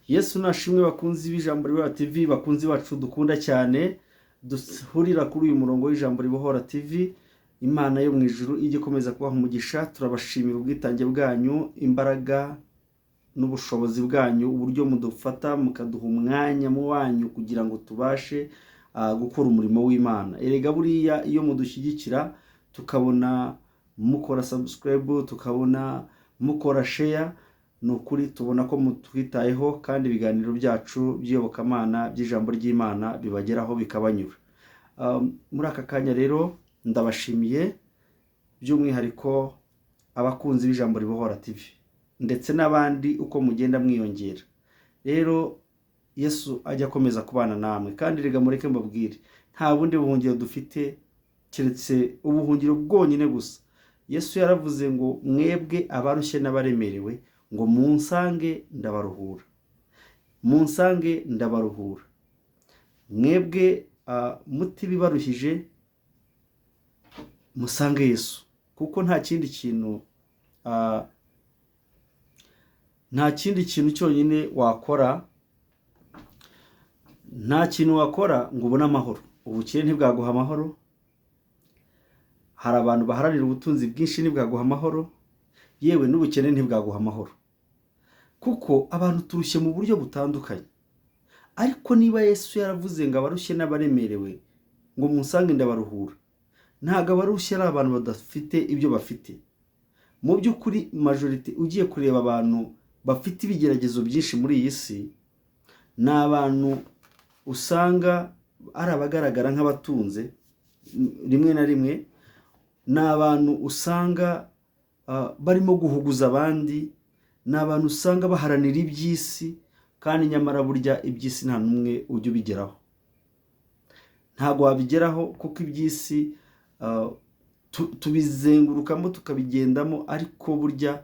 Yesu nashimwe bakunzi b'ijambo ribohora TV, bakunzi bacu dukunda cyane, duhurira kuri uyu murongo w'ijambo ribohora TV. Imana yo mu ijuru ijye komeza kubaha umugisha. Turabashimira ubwitange bwanyu, imbaraga n'ubushobozi bwanyu, uburyo mudufata mukaduha umwanya mu wanyu kugira ngo tubashe gukora umurimo w'Imana. Erega buriya iyo mudushyigikira tukabona mukora subscribe, tukabona mukora share, nukuri tubona ko mutwitayeho kandi ibiganiro byacu by'iyobokamana by'ijambo ry'Imana bibageraho bikabanyura. Muri aka kanya rero ndabashimiye by'umwihariko abakunzi b'ijambo ribohora TV ndetse n'abandi uko mugenda mwiyongera. Rero Yesu ajya akomeza kubana namwe, kandi rega mureke mbabwire, nta bundi buhungiro dufite keretse ubuhungiro bwonyine gusa. Yesu yaravuze ngo mwebwe abarushye n'abaremerewe ngo munsange ndabaruhura, munsange ndabaruhura. Mwebwe muti bibaruhije musange Yesu, kuko nta kindi kintu cyonyine wakora, nta kintu wakora ngo ubone amahoro. Ubukire ntibwaguha amahoro, hari abantu baharanira ubutunzi bwinshi ntibwaguha amahoro, yewe n'ubukene ntibwaguha amahoro, kuko abantu turushye mu buryo butandukanye. Ariko niba Yesu yaravuze ngo abarushye n'abaremerewe ngo munsange ndabaruhura, ntabwo abarushye ari abantu badafite ibyo bafite. Mu by'ukuri majority ugiye kureba abantu bafite ibigeragezo byinshi muri iyi si, ni abantu usanga ari abagaragara nk'abatunze rimwe na rimwe, ni abantu usanga barimo guhuguza abandi, ni abantu usanga baharanira iby'isi, kandi nyamara burya iby'isi nta n'umwe ujya ubigeraho. Ntabwo wabigeraho kuko iby'isi tubizengurukamo tukabigendamo, ariko burya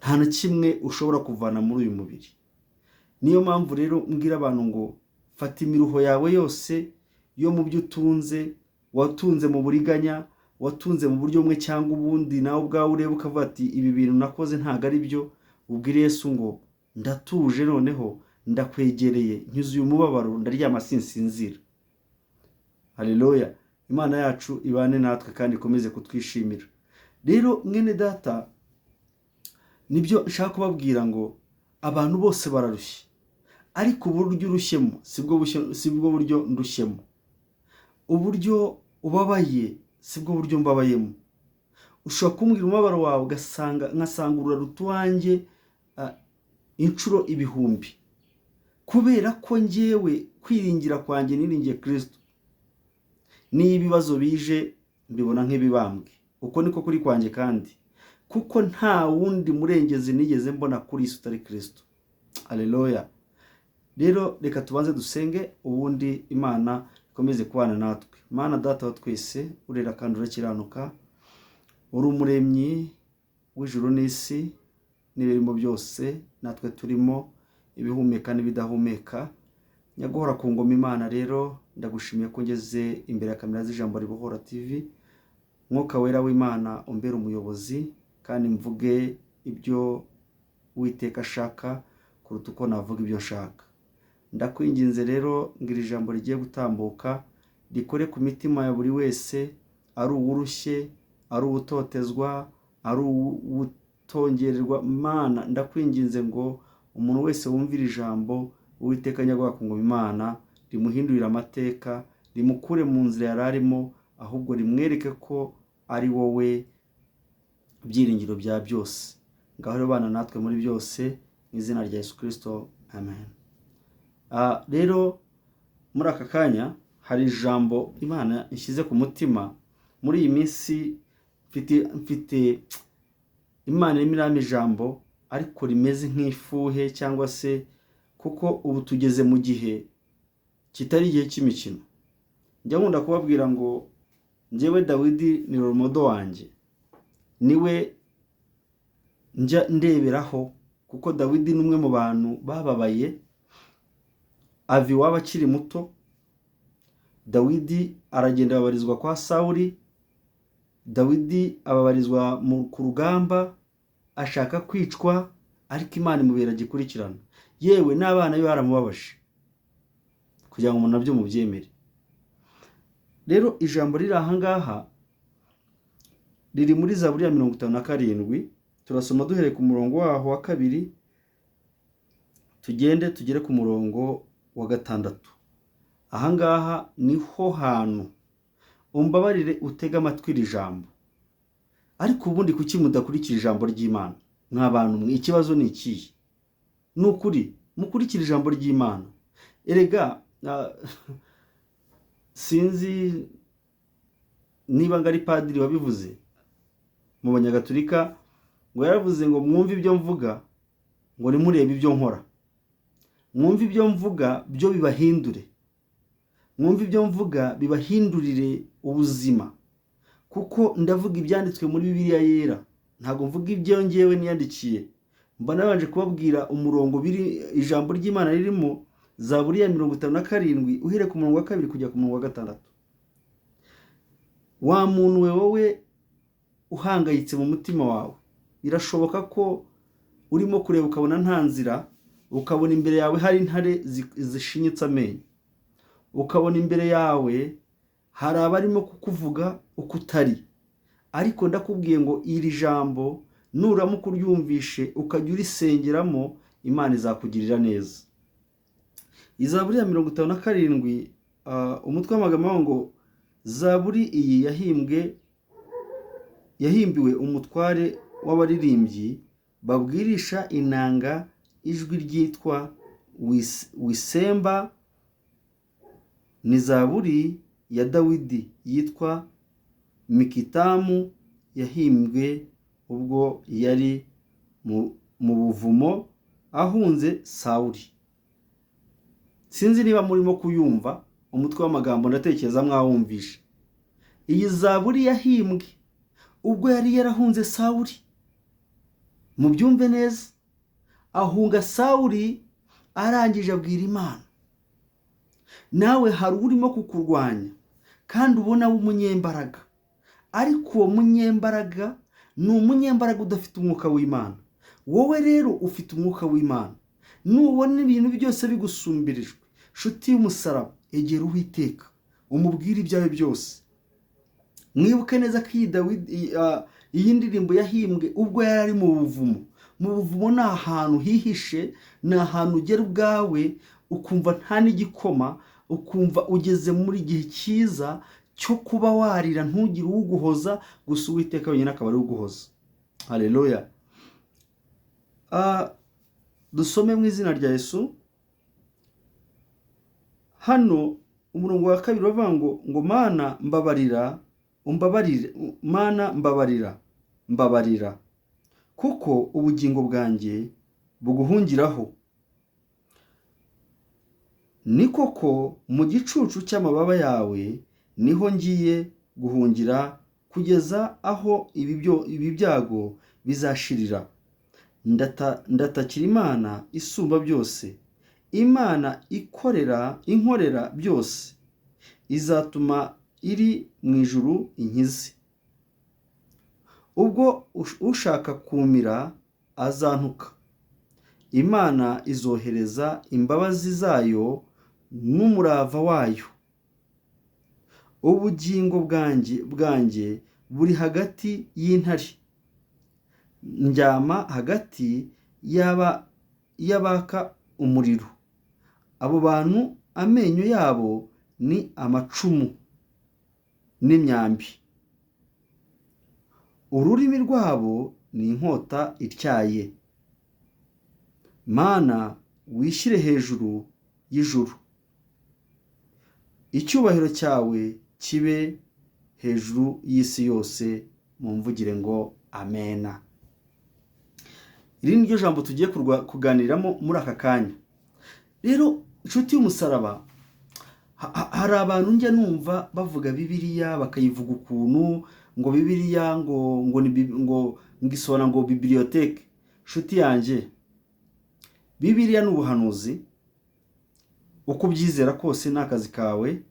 nta na kimwe ushobora kuvana muri uyu mubiri. Niyo mpamvu rero mbwira abantu ngo fata imiruho yawe yose yo mu byo utunze, watunze mu buriganya, watunze mu buryo bumwe cyangwa ubundi, nawe ubwawe ureba ukavuga ati ibi bintu nakoze ntabwo ari byo. Ubwire Yesu ngo ndatuje, noneho ndakwegereye, nyuze uyu mubabaro, ndaryama sinsinzira. Haleluya. Imana yacu ibane natwe kandi ikomeze kutwishimira. Rero mwene data, nibyo nshaka kubabwira ngo abantu bose bararushye, ariko uburyo urushyemo sibwo buryo ndushyemo. Uburyo ubabaye sibwo buryo mbabayemo. Ushobora kumbwira umubabaro wawe nkasanga uraruta uwanjye inshuro ibihumbi, kubera ko njyewe kwiringira kwanjye niringiye Kristo. Niyo ibibazo bije mbibona nk'ibibambwe, uko niko kuri kwanjye, kandi kuko nta wundi murengezi nigeze mbona kuri isi utari Kristo. Haleluya. Rero reka tubanze dusenge, ubundi Imana ikomeze kubana natwe. Mana Data wa twese, urera kandi urakiranuka, uri umuremyi w'ijuru n'isi n'ibirimo byose, natwe turimo ibihumeka n'ibidahumeka. Nyaguhora ku ngoma Imana, rero ndagushimiye ko ngeze imbere ya kamera z'ijambo ribohora TV. Mwuka wera w'Imana umbere umuyobozi, kandi mvuge ibyo Uwiteka ashaka kuruta uko navuga ibyo nshaka. Ndakwinginze rero ngira ijambo rigiye gutambuka rikore ku mitima ya buri wese, ari uwurushye, ari uwutotezwa, ari uwutongererwa. Mana ndakwinginze ngo umuntu wese wumvira ijambo Uwiteka nyaguhora ku ngoma Imana rimuhindurira amateka, rimukure mu nzira yari arimo, ahubwo rimwereke ko ari wowe byiringiro bya byose. Ngaho rero bana natwe muri byose, mu izina rya Yesu Kristo, amen. Rero muri aka kanya hari ijambo Imana ishyize ku mutima. Muri iyi minsi mfite Imana irimo irama ijambo, ariko rimeze nk'ifuhe, cyangwa se kuko ubu tugeze mu gihe kitari igihe cy'imikino. Njya nkunda kubabwira ngo njyewe Dawidi ni role model wanjye, niwe njya ndeberaho, kuko Dawidi ni umwe mu bantu bababaye, ava iwabo akiri muto. Dawidi aragenda ababarizwa kwa Sawuli, Dawidi ababarizwa ku rugamba, ashaka kwicwa, ariko Imana imubera gikurikirana, yewe n'abana be baramubabaje, kugira ngo umuntu nabyo mubyemere. Rero ijambo riri ahangaha riri muri Zaburi ya 57. Turasoma duhereye ku murongo waho wa 2 tugere ku murongo wa 6. Ahangaha niho hantu umbabarire utega amatwi iri jambo. Ariko ubundi kuki mudakurikira ijambo ry'Imana? Nk'abantu mwe, ikibazo ni ikihe? Nukuri mukurikira ijambo ry'Imana. Erega sinzi niba ngari padiri wabivuze mu Banyagatolika, ngo yaravuze ngo mwumve ibyo mvuga, ngo nimurebe ibyo nkora. Mwumve ibyo mvuga byo bibahindure, mwumve ibyo mvuga bibahindurire ubuzima, kuko ndavuga ibyanditswe muri Bibiliya yera, ntago mvuga ibyo ngewe niyandikiye. Mba nabanje kubabwira umurongo biri ijambo ry'Imana ririmo, Zaburi ya 57 uhere ku murongo wa 2 kujya ku murongo wa 6. Wa muntu we wowe uhangayitse mu mutima wawe, birashoboka ko urimo kureba ukabona nta nzira, ukabona imbere yawe hari intare zishinyitse amenyo, ukabona imbere yawe hari abarimo kukuvuga uko utari. Ariko ndakubwiye ngo iri jambo nuramuka uryumvishe ukajya urisengeramo, Imana izakugirira neza. Izaburi ya 57, umutwe w'amagambo ngo Zaburi iyi yahimbiwe umutware w'abaririmbyi babwirisha inanga ijwi ryitwa wisemba. Ni Zaburi ya Dawidi yitwa Mikitamu, yahimbwe ubwo yari mu buvumo ahunze Sawuli. Sinzi niba murimo kuyumva umutwe w'amagambo, ndatekereza mwawumvishe. Iyi Zaburi yahimbwe ubwo yari yarahunze Sawuli. Mubyumve neza, ahunga Sawuli arangije abwira Imana. Nawe hari urimo kukurwanya kandi ubona w'umunyembaraga, ariko uwo munyembaraga ni umunyembaraga udafite umwuka w'Imana. Wowe rero ufite umwuka w'Imana. Nubona ibintu byose bigusumbirijwe, nshuti y'umusaraba, egera Uwiteka umubwire ibyawe byose. Mwibuke neza ko iyi ndirimbo yahimbwe ubwo yari ari mu buvumo. Mu buvumo ni ahantu hihishe, ni ahantu ugera ubwawe ukumva nta n'igikoma, ukumva ugeze muri gihe cyiza cyo kuba warira ntugire uguhoza, gusa Uwiteka wenyine akaba ari uguhoza. Haleluya. Dusome mu izina rya Yesu. Hano umurongo wa 2 bavuga ngo Mana mbabarira, umbabarire. Mana mbabarira, kuko ubugingo bwanjye buguhungiraho. Ni koko mu gicucu cy'amababa yawe niho ngiye guhungira, kugeza aho ibi byago bizashirira. Ndatakira Imana isumba byose, Imana inkorera byose, izatuma iri mu ijuru inkize. Ubwo ushaka kumira azantuka, Imana izohereza imbabazi zayo n'umurava wayo. Ubugingo bwanjye buri hagati y'intare, ndyama hagati y'abaka umuriro. Abo bantu amenyo yabo ni amacumu n'imyambi, ururimi rwabo ni inkota ityaye. Mana wishyire hejuru y'ijuru, icyubahiro cyawe kibe hejuru y'isi yose. Mumvugire ngo amena. Iri ni ryo jambo tugiye kuganiramo muri aka kanya. Rero inshuti y'umusaraba, hari abantu njya numva bavuga Bibiliya bakayivuga ukuntu ngo Bibiliya ngo ngisobanura ngo bibliothèque. Inshuti yanjye, Bibiliya ni ubuhanuzi, uko ubyizera kose ni akazi kawe,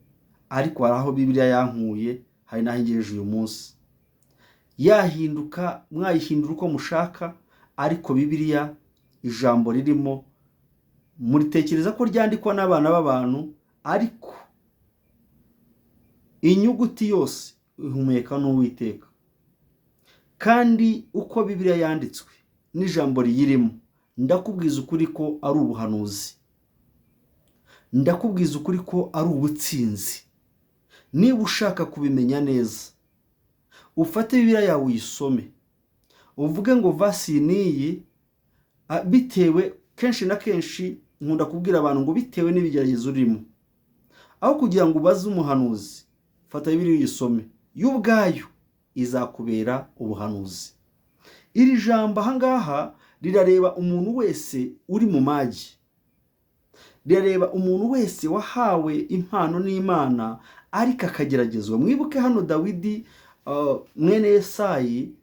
ariko hari aho Bibiliya yankuye, hari n'aho ingejeje uyu munsi. Yahinduka, mwayihindura uko mushaka, ariko Bibiliya ijambo ririmo muritekereza ko ryandikwa n'abana b'abantu, ariko inyuguti yose ihumeka n'Uwiteka. Kandi uko Bibiliya yanditswe n'ijambo riyirimo, ndakubwiza ukuri ko ari ubuhanuzi, ndakubwiza ukuri ko ari ubutsinzi. Niba ushaka kubimenya neza, ufate Bibiliya yawe uyisome, uvuge ngo vasi niyi, bitewe kenshi na kenshi nkunda kubwira abantu ngo bitewe n'ibigeragezo urimo, aho kugira ngo ubaze umuhanuzi, fata Bibiliya uyisome, yo ubwayo izakubera ubuhanuzi. Iri jambo ahangaha rirareba umuntu wese uri mu magi, rirareba umuntu wese wahawe impano n'Imana ariko akageragezwa. Mwibuke hano Dawidi mwene Yesayi,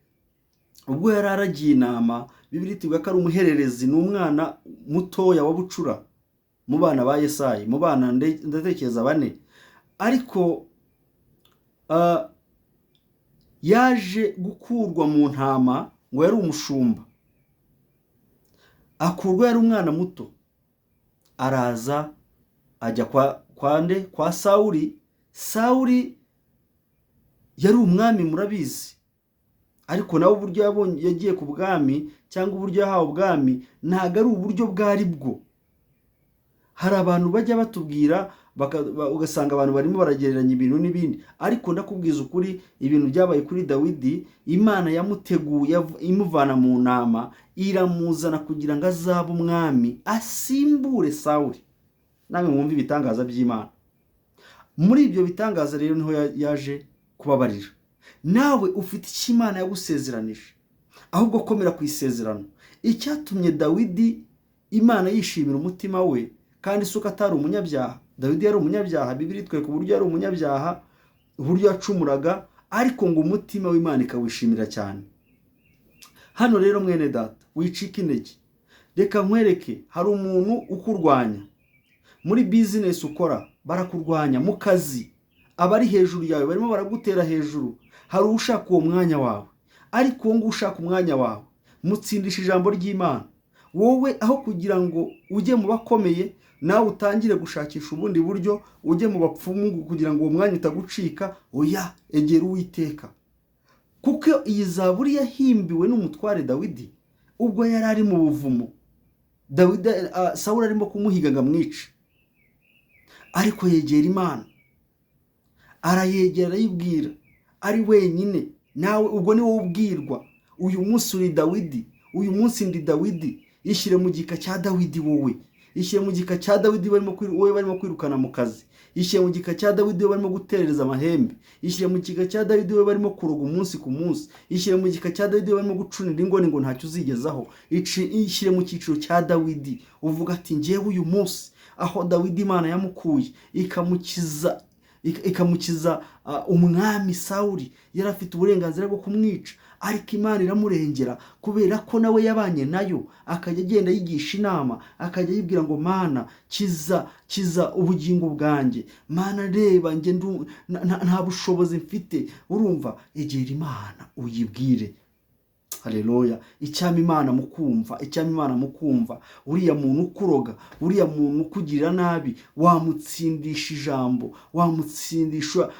ubwo yari aragiye inama, Bibiliya ituvuga ko ari umuhererezi, ni umwana mutoya wa bucura mu bana ba Yesayi, mu bana ndatekereza 4, ariko yaje gukurwa mu ntama ngo yari umushumba, akurwa yari umwana muto, araza ajya kwa Sawuli. Sawuli yari umwami murabizi, ariko nawe uburyo yagiye ku bwami cyangwa uburyo yahawe ubwami ntago ari uburyo bwari bwo. Hari abantu bajya batubwira ugasanga abantu barimo baragereranya ibintu n'ibindi, ariko ndakubwiza ukuri ibintu byabaye kuri Dawidi, Imana yamuteguye imuvana mu ntama iramuzana kugira ngo azabe umwami asimbure Sawuli. Namwe mwumva ibitangaza by'Imana. Muri ibyo bitangaza rero niho yaje kubabarira. Nawe ufite icyo Imana yagusezeranije, ahubwo komera ku isezerano. Icyatumye Dawidi Imana yishimira umutima we, kandi suko atari umunyabyaha. Dawidi yari umunyabyaha, Bibiliya itwereka uburyo yari umunyabyaha, uburyo yacumuraga, ariko ngo umutima w'Imana ikawishimira cyane. Hano rero mwene data, wicika intege, reka nkwereke, hari umuntu ukurwanya muri business ukora, barakurwanya mu kazi, abari hejuru yawe barimo baragutera hejuru. Hari ushaka uwo mwanya wawe, ariko uwo ngo ushaka umwanya wawe mutsindisha ijambo ry'Imana. Wowe aho kugira ngo ujye mu bakomeye, nawe utangire gushakisha ubundi buryo ujye mu bapfumu kugira ngo uwo mwanya utagucika, oya, egera Uwiteka. Kuko iyi zaburi yahimbiwe n'umutware Dawidi ubwo yari ari mu buvumo. Dawidi Sawuli arimo kumuhiga ngo amwice, ariko yegera Imana, arayegera, arayibwira ari wenyine. Nawe ubwo ni wowe ubwirwa, uyu munsi uri Dawidi, uyu munsi ndi Dawidi. Ishyire mu gika cya Dawidi wowe, ishyire mu gika cya Dawidi barimo kwirukana mu kazi, ishyire mu gika cya Dawidi barimo guterereza amahembe, ishyire mu gika cya Dawidi barimo kuroga umunsi ku munsi, ishyire mu gika cya Dawidi barimo gucunira ingoni ngo ntacyo uzigezaho. Ishyire mu cyiciro cya Dawidi, uvuga ati ngewe uyu munsi aho Dawidi Imana yamukuye ikamukiza umwami Sawuli, yari afite uburenganzira bwo kumwica, ariko Imana iramurengera kubera ko nawe yabanye nayo, akajya agenda yigisha inama, akajya yibwira ngo Mana kiza ubugingo bwanjye, Mana reba nge nta bushobozi mfite. Urumva, egera Imana uyibwire. Haleluya. Icyama Imana mukumva, uriya muntu ukuroga, uriya muntu ukugirira nabi, wamutsindisha ijambo, wamutsindisha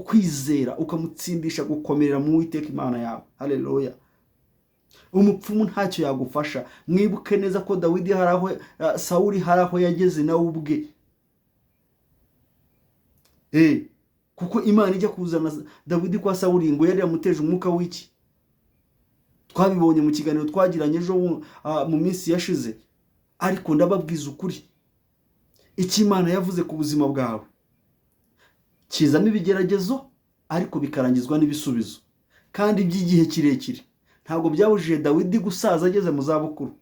kwizera, ukamutsindisha gukomerera mu Uwiteka Imana yawe. Haleluya. Umupfumu ntacyo yagufasha. Mwibuke neza ko Dawidi Sawuli haraho yageze nawe ubwe, kuko Imana ijya kuzana Dawidi kwa Sawuli ngo yari yamuteje umwuka w'iki. Twabibonye mu kiganiro twagiranye ejo mu minsi yashize. Ariko ndababwiza ukuri, icyo Imana yavuze ku buzima bwawe kizamo ibigeragezo, ariko bikarangizwa n'ibisubizo, kandi by'igihe kirekire. Ntabwo byabujije Dawidi gusaza ageze mu zabukuru.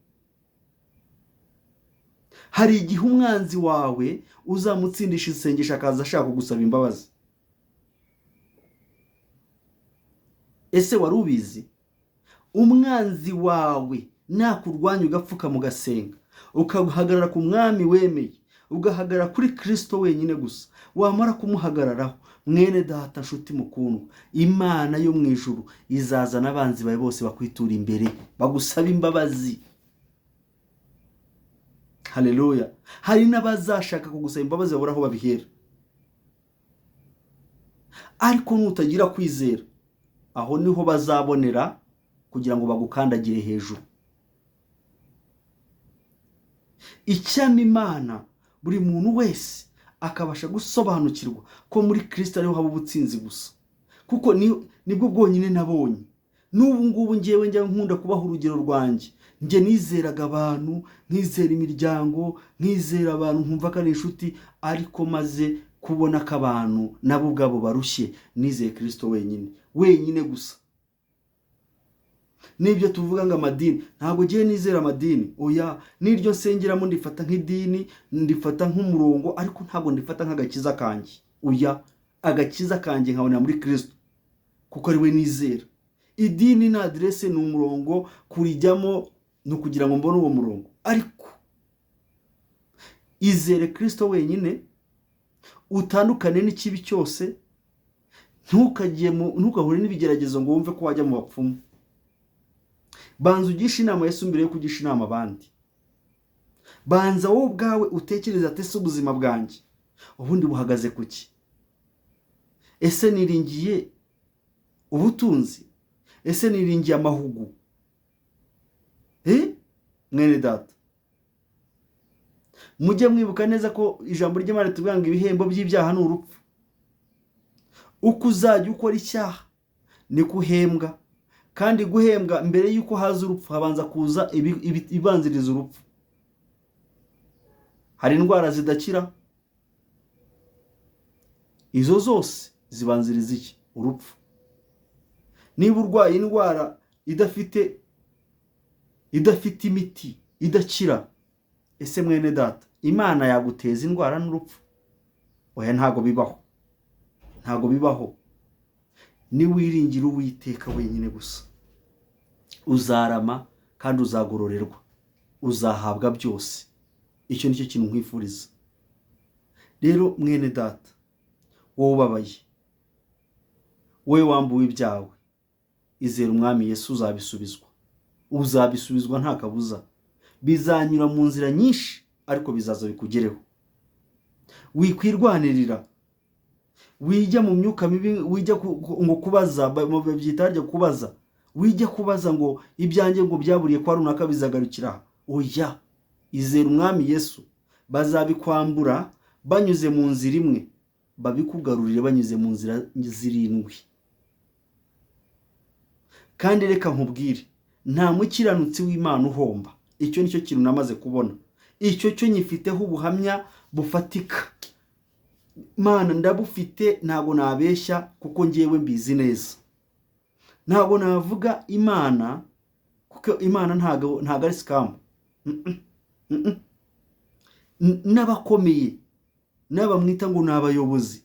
Hari igihe umwanzi wawe uzamutsindisha isengesho akaza ashaka kugusaba imbabazi. Ese wari ubizi? Umwanzi wawe nakurwanya ugapfuka mu gasenga, ukahagarara ku mwami wemeye, ugahagarara kuri Kristo wenyine gusa, wamara kumuhagararaho, mwene data nshuti mukundwa, Imana yo mu ijuru izazana abanzi bawe bose bakwitura imbere bagusaba imbabazi. Haleluya. Hari n'abazashaka kugusaba imbabazi babura aho babihera, ariko nutagira kwizera, aho niho bazabonera kugira ngo bagukandagire hejuru. Icyama Imana buri muntu wese akabasha gusobanukirwa ko muri Kristo ariho haba ubutsinzi gusa, kuko nibwo bwonyine nabonye. N'ubu ngubu njyewe njya nkunda kubaha urugero rwanjye. Njye nizeraga abantu, nkizera imiryango, nkizera abantu nkumva ko ari inshuti, ariko maze kubona ko abantu nabo ubwabo barushye, nizeye Kristo wenyine gusa. Nibyo tuvuga ngo amadini, ntabwo ngiye nizera amadini, oya, n'iryo nsengeramo ndifata nk'idini, ndifata nk'umurongo, ariko ntabwo ndifata nk'agakiza kanjye. Oya, agakiza kanjye nkabona muri Kristo, kuko ari we nizera. Idini na adresse ni umurongo, kurijyamo no kugira ngo mbone uwo murongo, ariko izere Kristo wenyine, utandukane n'ikibi cyose, ntukahure n'ibigeragezo ngo wumve ko wajya mu bapfumu. Banza ugisha inama Yesu mbere yo kugisha inama abandi. Banza wowe ubwawe utekereza ati ese ubuzima bwanjye ubundi buhagaze kuki? Ese niringiye ubutunzi? Ese niringiye amahugu? Mwene data, mujye mwibuka neza ko ijambo ry'Imana ritubwira ngo ibihembo by'ibyaha ni urupfu. Uko uzajya ukora icyaha ni guhembwa, kandi guhembwa mbere y'uko haza urupfu habanza kuza ibanziriza urupfu. Hari indwara zidakira, izo zose zibanziriza iki? Urupfu. Niba urwaye indwara idafite imiti, idakira, ese mwene data, Imana yaguteza indwara n'urupfu? Oya, ntago bibaho. Ni wiringira Uwiteka wenyine gusa, uzarama kandi uzagororerwa, uzahabwa byose. Icyo nicyo kintu nkwifuriza. Rero mwene data, wowe ubabaye, wowe wambuwe ibyawe, izera umwami Yesu, uzabisubizwa nta kabuza. Bizanyura mu nzira nyinshi, ariko bizaza bikugereho. Wikwirwanirira, wijya mu myuka mibi, wijya ngo kubaza, byita harya kubaza, wijya kubaza ngo ibyanjye ngo byaburiye kwa runaka bizagarukira. Oya, izera umwami Yesu, bazabikwambura banyuze mu nzira imwe, babikugarurire banyuze mu nzira zirindwi. Kandi reka nkubwire, nta mukiranutsi w'Imana uhomba. Icyo nicyo kintu namaze kubona. Icyo cyo nyifiteho ubuhamya bufatika. Mana ndabufite, ntago nabeshya, kuko ngewe mbizi neza. Ntago navuga Imana, kuko Imana ntago ari scam. N'abakomeye, n'abamwita ngo ni abayobozi,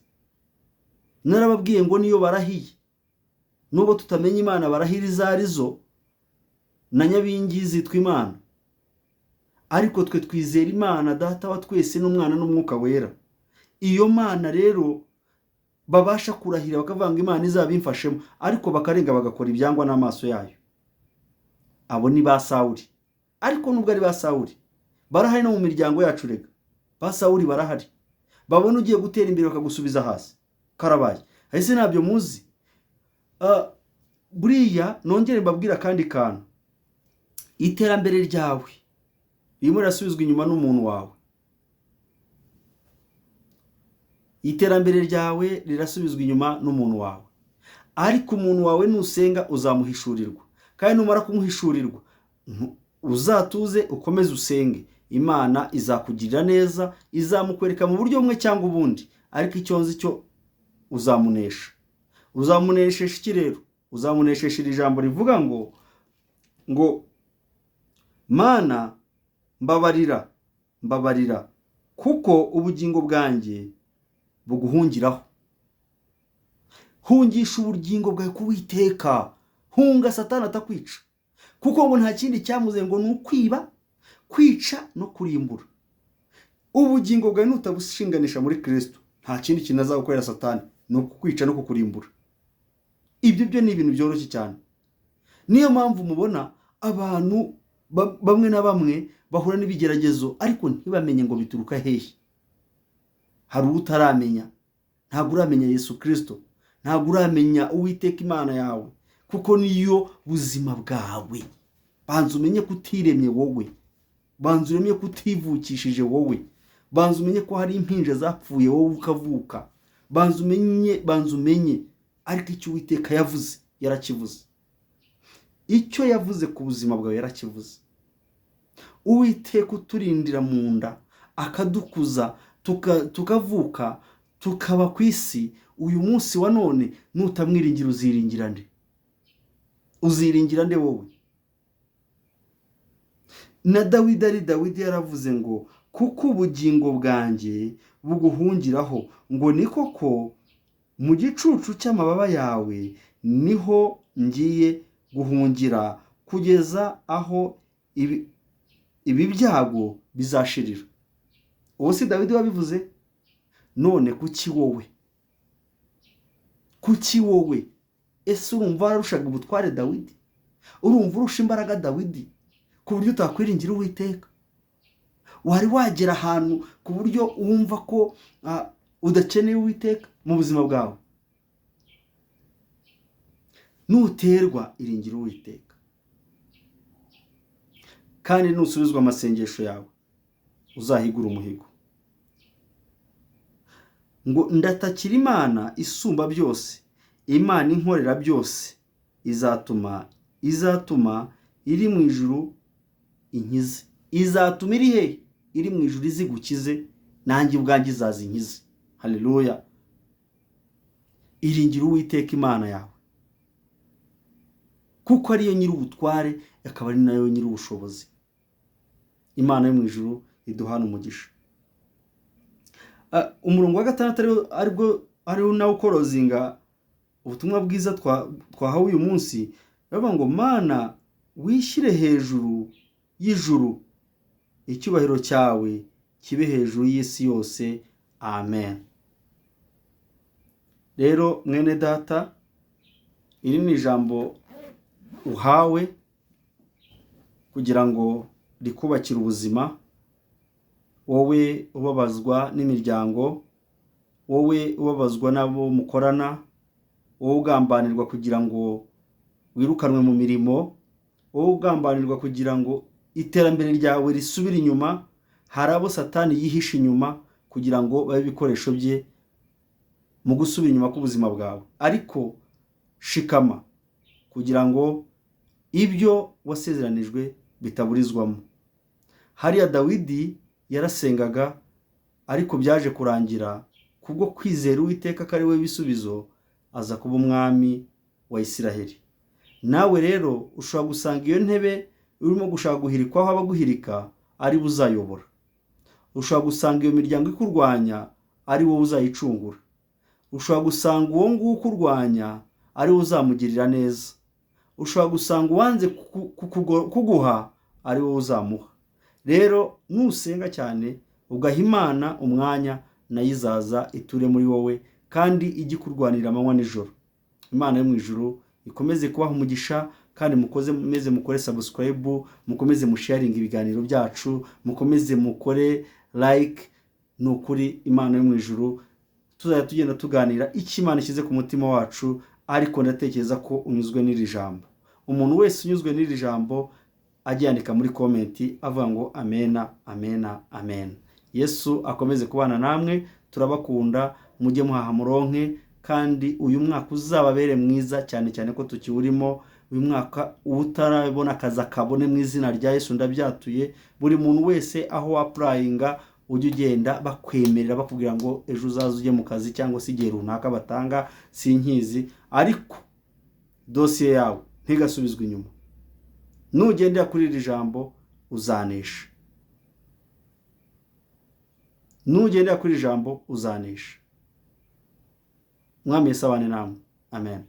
narababwiye ngo niyo barahiye, nubwo tutamenya Imana barahira izo arizo, na nyabingi zitwa Imana, ariko twe twizera Imana Data wa twese n'Umwana n'Umwuka wera. Iyo Mana rero babasha kurahira bakavuga ngo Imana izabimfashemo, ariko bakarenga bagakora ibyangwa n'amaso yayo. Abo ni ba Sawuli. Ariko nubwo ari ba Sawuli, barahari no mu miryango yacu rega. Ba Sawuli barahari. Babona ugiye gutera imbere bakagusubiza hasi, karabaye. Ese nabyo muzi? Buriya nongere mbabwira kandi kantu. Iterambere ryawe ririmo rirasubizwa inyuma n'umuntu wawe. Iterambere ryawe rirasubizwa inyuma n'umuntu wawe. Ariko umuntu wawe nusenga uzamuhishurirwa. Kandi numara kumuhishurirwa, uzatuze ukomeze usenge. Imana izakugirira neza, izamukwereka mu buryo bumwe cyangwa ubundi. Ariko icyo nzi cyo uzamunesha. Uzamuneshesha iki rero? Uzamuneshesha iri jambo rivuga ngo Mana mbabarira, kuko ubugingo bwanjye buguhungiraho. Hungisha ubugingo bwawe kuwiteka, hunga Satani atakwica, kuko ngo nta kindi cyamuze ngo ni ukwiba, kwica no kurimbura. Ubugingo bwawe nutabushinganisha muri Kristo, nta kindi kintu azagukorera Satani, no kukwica no kukurimbura. Ibyo byo ni ibintu byoroshye cyane. Niyo mpamvu mubona abantu bamwe na bamwe bahura n'ibigeragezo ariko ntibamenye ngo bituruka hehe. Hari utaramenya, ntabwo uramenya Yesu Kristo, ntabwo uramenya Uwiteka Imana yawe, kuko niyo buzima bwawe. Banza umenye ko utiremye wowe, banza umenye ko utivukishije wowe, banza umenye ko hari impinja zapfuye wowe ukavuka, banza umenye ariko icyo Uwiteka yavuze yarakivuze. Icyo yavuze ku buzima bwawe yarakivuze. Uwiteka uturindira mu nda akadukuza tukavuka tukaba ku isi. Uyu munsi wa none nutamwiringira uziringira nde? Uziringira nde wowe? Na Dawidi yaravuze ngo kuko ubugingo bwanjye buguhungiraho, ngo ni koko mu gicucu cy'amababa yawe niho ngiye guhungira kugeza aho ibi byago bizashirira. Uwo si Dawidi wabivuze? None kuki wowe ese urumva warushaga ubutware Dawidi? Urumva urusha imbaraga Dawidi ku buryo utakwiringira Uwiteka? Wari wagera ahantu ku buryo wumva ko udakeneye Uwiteka mu buzima bwawe? Nuterwa iringira Uwiteka, kandi nusubizwa amasengesho yawe uzahigura umuhigo. Ngo ndatakira Imana isumba byose, Imana inkorera byose, izatuma iri mu ijuru inkize. Izatuma iri he? Iri mu ijuru izigukize, nanjye ubwanjye izazinkize. Haleluya! Iringira Uwiteka Imana yawe, kuko ariyo nyiri ubutware, akaba ari nayo nyiri ubushobozi. Imana yo mu ijuru iduhana umugisha. Umurongo wa 6 ariwo nawo ukorozinga ubutumwa bwiza twahawe uyu munsi. Bavuga ngo Mana wishyire hejuru y'ijuru, icyubahiro cyawe kibe hejuru y'isi yose. Amen. Rero mwene data, iri ni ijambo uhawe kugira ngo rikubakire ubuzima. Wowe ubabazwa n'imiryango, wowe ubabazwa n'abo mukorana, wowe ugambanirwa kugira ngo wirukanwe mu mirimo, wowe ugambanirwa kugira ngo iterambere ryawe risubire inyuma. Hari abo Satani yihisha inyuma kugira ngo babe ibikoresho bye mu gusubira inyuma k'ubuzima bwawe. Ariko shikama kugira ngo ibyo wasezeranijwe bitaburizwamo. Hariya Dawidi yarasengaga, ariko byaje kurangira kubwo kwizera Uwiteka ko ari we bisubizo, aza kuba umwami wa Isiraheli. Nawe rero ushobora gusanga iyo ntebe urimo gushaka guhirikwaho abaguhirika ari buzayobora. Ushobora gusanga iyo miryango ikurwanya ari wowe uzayicungura. Ushobora gusanga uwo nguwo ukurwanya ari wowe uzamugirira neza. Ushobora gusanga uwanze kuguha ari wowe uzamuha. Rero nusenga cyane ugaha Imana umwanya, nayo izaza iture muri wowe kandi igikurwanira amanywa n'ijoro. Imana yo mu ijuru ikomeze kubaha umugisha, kandi mukomeze mukore subscribe, mukomeze musharinga ibiganiro byacu, mukomeze mukore like. Nukuri Imana yo mu ijuru tuzajya tugenda tuganira icyo Imana ishyize ku mutima wacu. Ariko ndatekereza ko unyuzwe n'iri jambo. Umuntu wese unyuzwe n'iri jambo ajye yandika muri komenti avuga ngo amena, amena, amen. Yesu akomeze kubana namwe, turabakunda, mujye muhaha muronke, kandi uyu mwaka uzababere mwiza cyane cyane ko tukiwurimo. Uyu mwaka utarabona akazi akabone mu izina rya Yesu ndabyatuye. Buri muntu wese aho wapurayinga ujye ugenda bakwemerera bakubwira ngo ejo uzaza ujye mu kazi, cyangwa se igihe runaka batanga sinkizi, ariko dosiye yawe ntigasubizwe inyuma. Nugendera kuri iri jambo uzanesha. Nugendera kuri iri jambo uzanesha. Mwami Yesu abane namwe. Amen.